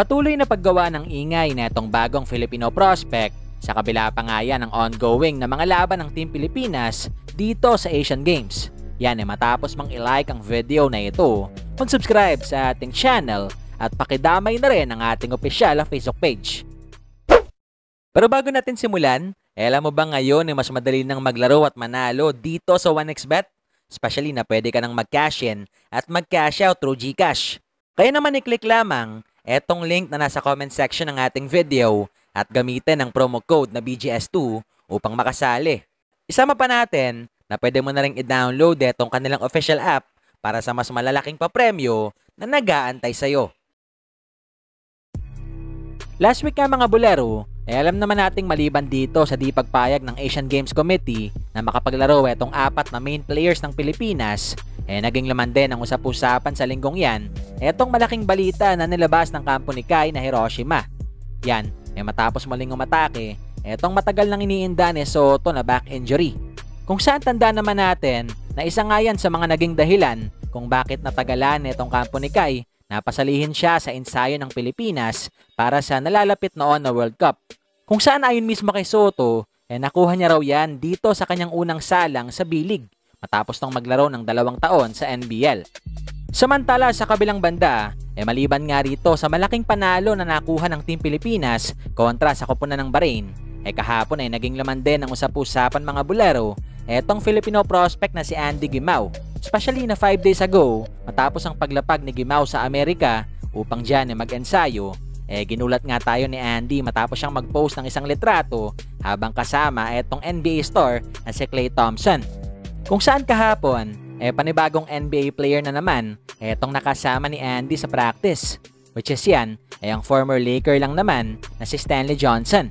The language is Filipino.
Patuloy na paggawa ng ingay na itong bagong Filipino prospect sa kabila pa nga yan ng ongoing na mga laban ng Team Pilipinas dito sa Asian Games. Yan matapos mang i-like ang video na ito, mag-subscribe sa ating channel at pakidamay na rin ang ating opisyal na Facebook page. Pero bago natin simulan, alam mo ba ngayon mas madali nang maglaro at manalo dito sa 1xBet? Especially na pwede ka nang mag-cash in at mag-cash out through GCash. Kaya naman i-click lamang etong link na nasa comment section ng ating video at gamitin ang promo code na BGS2 upang makasali. Isama pa natin na pwede mo na rin i-download etong kanilang official app para sa mas malalaking papremyo na nag-aantay sa'yo. Last week nga mga bulero, alam naman nating maliban dito sa di pagpayag ng Asian Games Committee na makapaglaro etong 4 na main players ng Pilipinas, naging laman din ang usap-usapan sa linggong yan etong malaking balita na nilabas ng kampo ni Kai na Hiroshima. Yan, matapos muling umatake, etong matagal nang iniinda ni Soto na back injury. Kung saan tanda naman natin na isa nga yan sa mga naging dahilan kung bakit natagalan etong kampo ni Kai na pasalihin siya sa ensayo ng Pilipinas para sa nalalapit noon na World Cup. Kung saan ayon mismo kay Soto, nakuha niya raw yan dito sa kanyang unang salang sa bilig matapos nang maglaro ng 2 taon sa NBL. Samantala sa kabilang banda, maliban nga rito sa malaking panalo na nakuha ng Team Pilipinas kontra sa koponan ng Bahrain, kahapon naging laman din ang usap-usapan mga bulero etong Filipino prospect na si Andy Gimao. Especially na 5 days ago, matapos ang paglapag ni Gimao sa Amerika upang dyan mag-ensayo, ginulat nga tayo ni Andy matapos siyang mag-post ng isang litrato habang kasama etong NBA star na si Klay Thompson. Kung saan kahapon, panibagong NBA player na naman etong nakasama ni Andy sa practice, which is yan, ang former Laker lang naman na si Stanley Johnson.